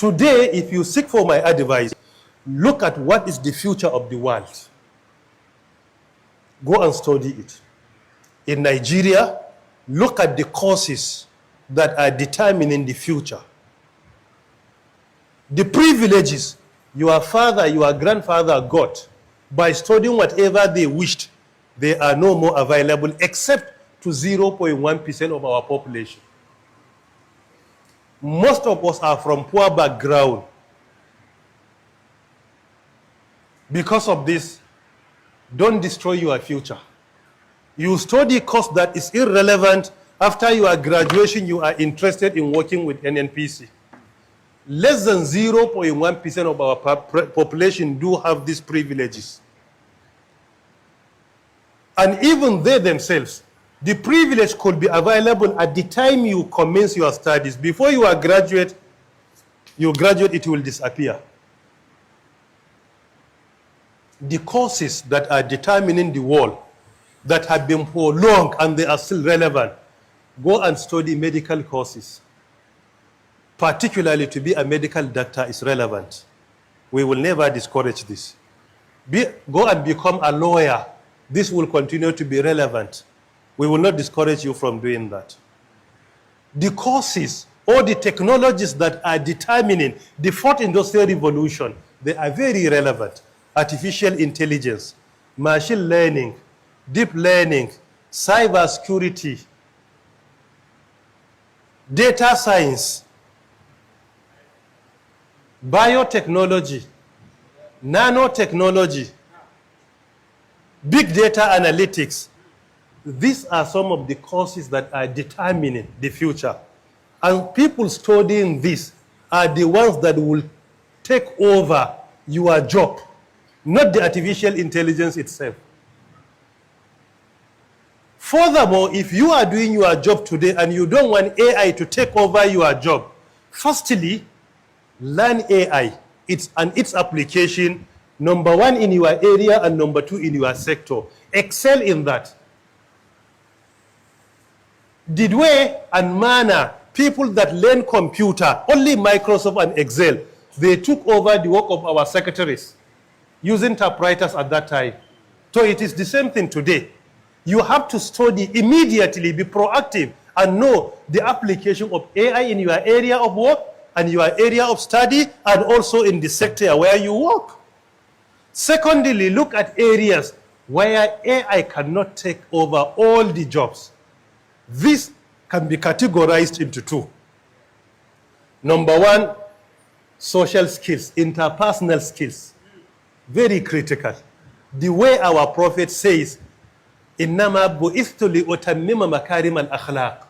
Today, if you seek for my advice, look at what is the future of the world. Go and study it. In Nigeria, look at the courses that are determining the future. The privileges your father, your grandfather got by studying whatever they wished, they are no more available except to 0.1% of our population. Most of us are from poor background. Because of this, don't destroy your future. You study a course that is irrelevant. After your graduation, you are interested in working with NNPC. Less than 0.1% of our population do have these privileges. And even they themselves, the privilege could be available at the time you commence your studies. Before you graduate, it will disappear. The courses that are determining the world, that have been for long and they are still relevant, go and study medical courses. Particularly to be a medical doctor is relevant. We will never discourage this. Go and become a lawyer. This will continue to be relevant. We will not discourage you from doing that. The courses or the technologies that are determining the fourth industrial revolution, they are very relevant. Artificial intelligence, machine learning, deep learning, cyber security, data science, biotechnology, nanotechnology, big data analytics. These are some of the courses that are determining the future. And people studying this are the ones that will take over your job, not the artificial intelligence itself. Furthermore, if you are doing your job today and you don't want AI to take over your job, firstly, learn AI and its application, number one in your area and number two in your sector. Excel in that. The way and manner people that learn computer, only Microsoft and Excel, they took over the work of our secretaries using typewriters at that time. So it is the same thing today. You have to study immediately, be proactive, and know the application of AI in your area of work and your area of study, and also in the sector where you work. Secondly, look at areas where AI cannot take over all the jobs. This can be categorized into two. Number one, social skills, interpersonal skills. Very critical. The way our prophet says, إِنَّمَا بُئِثْتُ لِأُتَمِّمَ مَكَارِمَ الْأَخْلَاقِ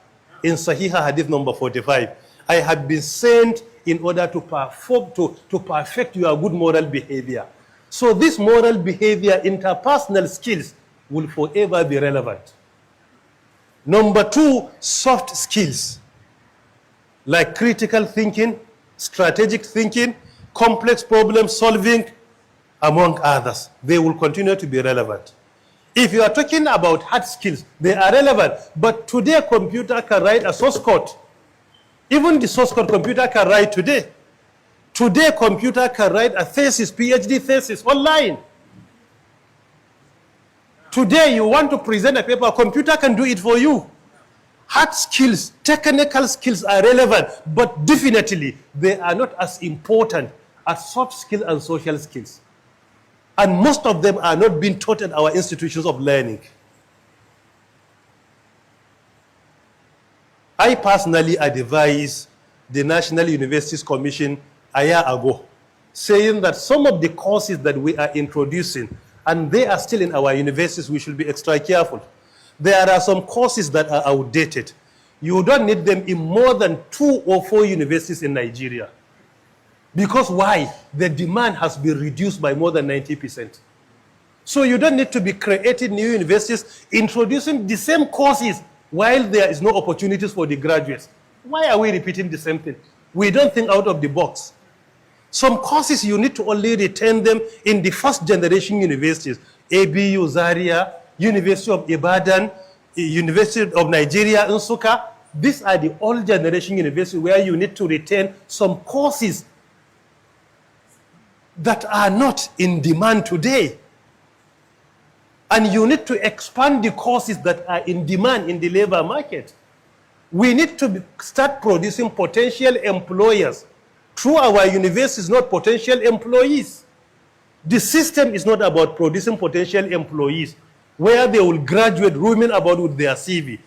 in Sahih Hadith number 45. I have been sent in order to perfect your good moral behavior. So this moral behavior, interpersonal skills, will forever be relevant. Number two, soft skills, like critical thinking, strategic thinking, complex problem solving, among others. They will continue to be relevant. If you are talking about hard skills, they are relevant. But today, a computer can write a source code. Even the source code computer can write today. Today, computer can write a thesis, PhD thesis, online. Today, you want to present a paper, a computer can do it for you. Hard skills, technical skills are relevant, but definitely they are not as important as soft skills and social skills. And most of them are not being taught at our institutions of learning. I personally advised the National Universities Commission a year ago, saying that some of the courses that we are introducing, and they are still in our universities, we should be extra careful. There are some courses that are outdated. You don't need them in more than 2 or 4 universities in Nigeria. Because why? The demand has been reduced by more than 90%. So you don't need to be creating new universities, introducing the same courses while there is no opportunities for the graduates. Why are we repeating the same thing? We don't think out of the box. Some courses you need to only retain them in the first generation universities. ABU, Zaria, University of Ibadan, University of Nigeria, Nsukka. These are the old generation universities where you need to retain some courses that are not in demand today. And you need to expand the courses that are in demand in the labor market. We need to start producing potential employers through our universities, not potential employees. The system is not about producing potential employees where they will graduate roaming about with their CV.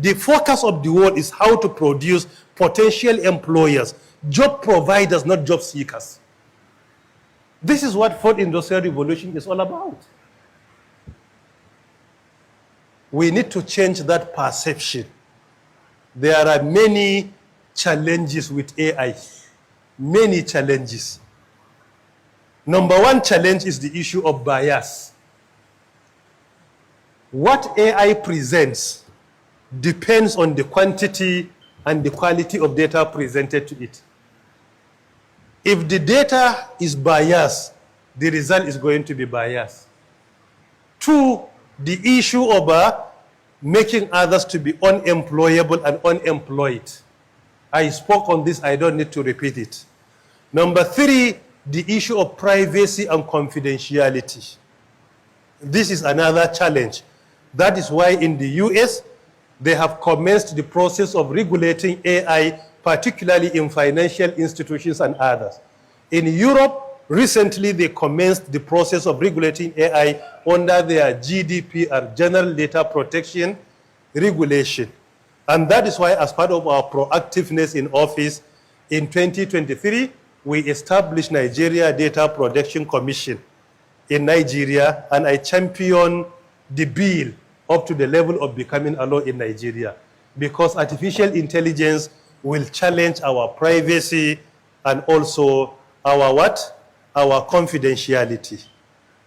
The focus of the world is how to produce potential employers, job providers, not job seekers. This is what fourth industrial revolution is all about. We need to change that perception. There are many challenges with AI, many challenges. Number one challenge is the issue of bias. What AI presents depends on the quantity and the quality of data presented to it. If the data is biased, the result is going to be biased. Two, the issue of making others to be unemployable and unemployed. I spoke on this, I don't need to repeat it. Number three, the issue of privacy and confidentiality. This is another challenge. That is why in the US, they have commenced the process of regulating AI, particularly in financial institutions and others. In Europe, recently they commenced the process of regulating AI under their GDPR, General Data Protection Regulation. And that is why, as part of our proactiveness in office, in 2023, we established Nigeria Data Protection Commission in Nigeria, and I champion the bill up to the level of becoming a law in Nigeria, because artificial intelligence will challenge our privacy and also our what? Our confidentiality.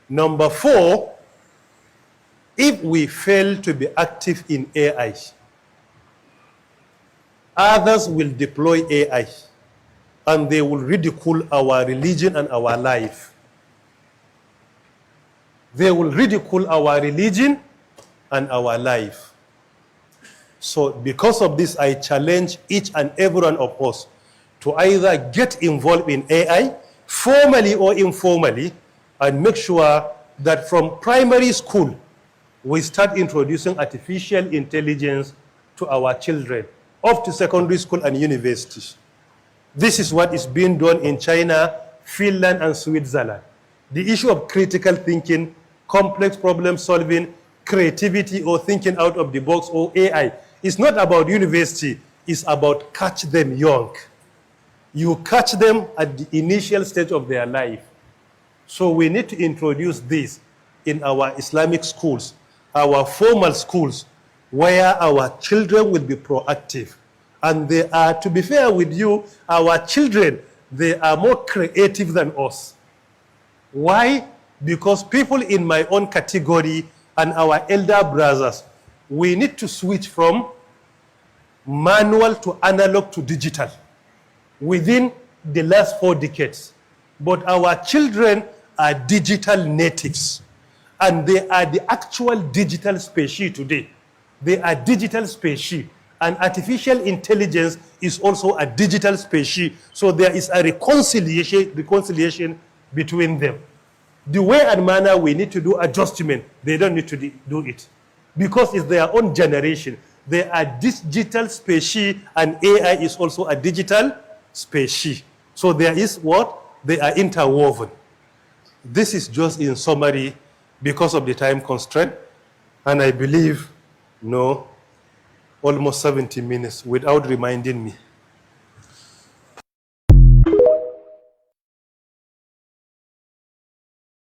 Number four, if we fail to be active in AI, others will deploy AI and they will ridicule our religion and our life. They will ridicule our religion and our life. So because of this, I challenge each and every one of us to either get involved in AI, formally or informally, and make sure that from primary school, we start introducing artificial intelligence to our children, up to secondary school and universities. This is what is being done in China, Finland, and Switzerland. The issue of critical thinking, complex problem solving, creativity, or thinking out of the box, or AI, is not about university, it's about catch them young. You catch them at the initial stage of their life. So we need to introduce this in our Islamic schools, our formal schools, where our children will be proactive. And they are, to be fair with you, our children, they are more creative than us. Why? Because people in my own category and our elder brothers, we need to switch from manual to analog to digital within the last 4 decades. But our children are digital natives, and they are the actual digital species today. They are digital species, and artificial intelligence is also a digital species, so there is a reconciliation between them. The way and manner we need to do adjustment, they don't need to do it, because it's their own generation. They are digital species, and AI is also a digital species. So there is what? They are interwoven. This is just in summary because of the time constraint, and I believe, no, almost 70 minutes without reminding me.